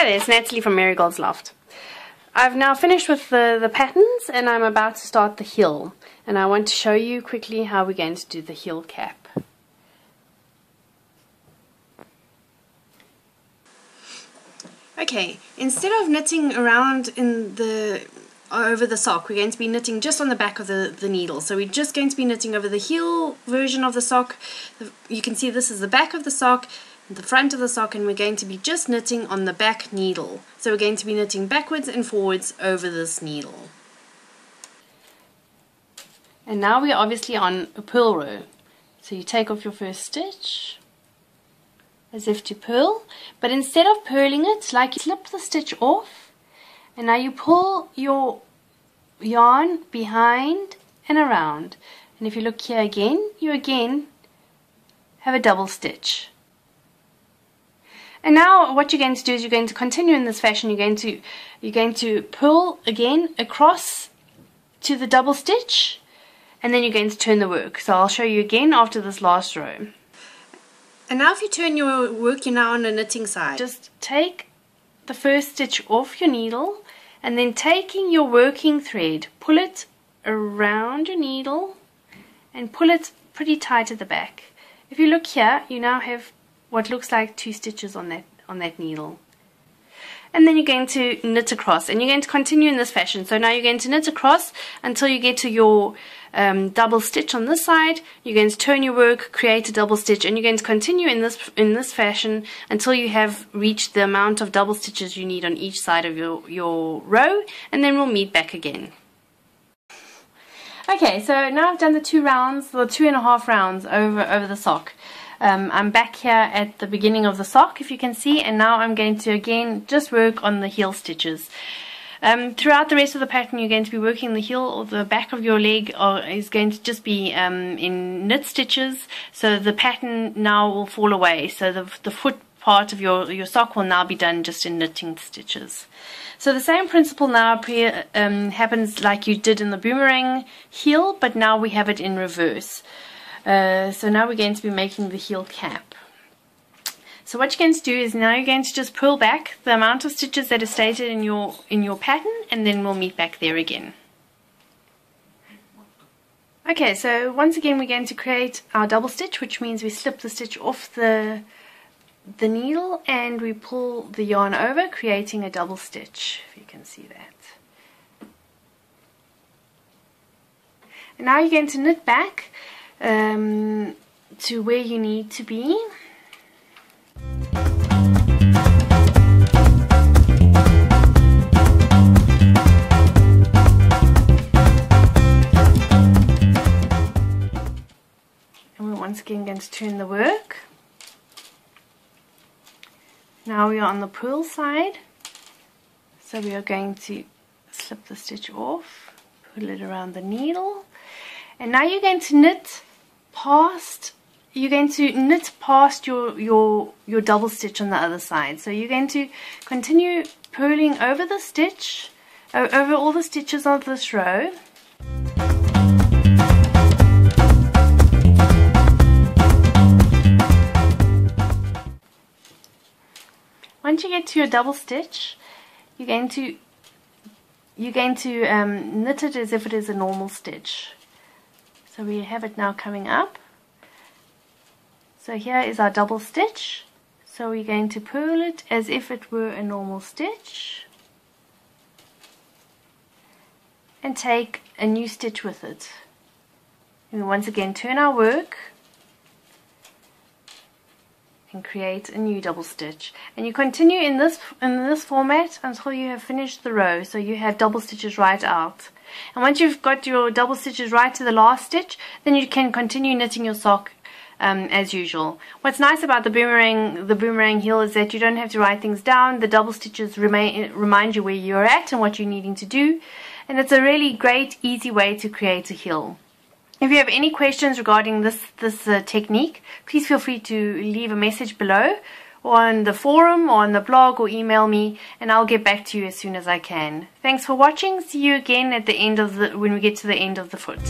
Hi there, it's Natalie from Marigold's Loft. I've now finished with the patterns and I'm about to start the heel. And I want to show you quickly how we're going to do the heel cap. Okay, instead of knitting around over the sock, we're going to be knitting just on the back of the needle. So we're just going to be knitting over the heel version of the sock. You can see this is the back of the sock, the front of the sock, and we're going to be just knitting on the back needle. So we're going to be knitting backwards and forwards over this needle. And now we're obviously on a purl row. So you take off your first stitch as if to purl, but instead of purling it, like you slip the stitch off, and now you pull your yarn behind and around. And if you look here again, you again have a double stitch. And now what you're going to do is you're going to continue in this fashion. You're going to purl again across to the double stitch, and then you're going to turn the work. So I'll show you again after this last row. And now if you turn your work, you're now on the knitting side. Just take the first stitch off your needle, and then taking your working thread, pull it around your needle and pull it pretty tight at the back. If you look here, you now have what looks like 2 stitches on that needle. And then you're going to knit across, and you're going to continue in this fashion. So now you're going to knit across until you get to your double stitch on this side. You're going to turn your work, create a double stitch, and you're going to continue in this fashion until you have reached the amount of double stitches you need on each side of your row, and then we'll meet back again. Okay, so now I've done the 2 rounds, or 2.5 rounds over the sock. I'm back here at the beginning of the sock, if you can see, and now I'm going to again just work on the heel stitches. Throughout the rest of the pattern, you're going to be working the heel, or the back of your leg is going to just be in knit stitches, so the pattern now will fall away. So the foot part of your sock will now be done just in knitting stitches. So the same principle now happens like you did in the boomerang heel, but now we have it in reverse. So now we're going to be making the heel cap. So what you're going to do is now you're going to just pull back the amount of stitches that is stated in your pattern, and then we'll meet back there again. Okay, so once again we're going to create our double stitch, which means we slip the stitch off the needle and we pull the yarn over, creating a double stitch, if you can see that. And now you're going to knit back to where you need to be. And we're once again going to turn the work. Now we are on the purl side, so we are going to slip the stitch off, pull it around the needle, and now you're going to knit past your double stitch on the other side. So you're going to continue purling over the stitch, over all the stitches of this row. Once you get to your double stitch, you're going to knit it as if it is a normal stitch. So we have it now coming up. So here is our double stitch. So we're going to purl it as if it were a normal stitch and take a new stitch with it. And once again turn our work and create a new double stitch, and you continue in this format until you have finished the row, so you have double stitches right out. And once you've got your double stitches right to the last stitch, then you can continue knitting your sock as usual. What's nice about the boomerang heel is that you don't have to write things down. The double stitches remind you where you're at and what you're needing to do, and it's a really great, easy way to create a heel. If you have any questions regarding this technique, please feel free to leave a message below, or on the forum, or on the blog, or email me, and I'll get back to you as soon as I can. Thanks for watching. See you again at the end of when we get to the end of the foot.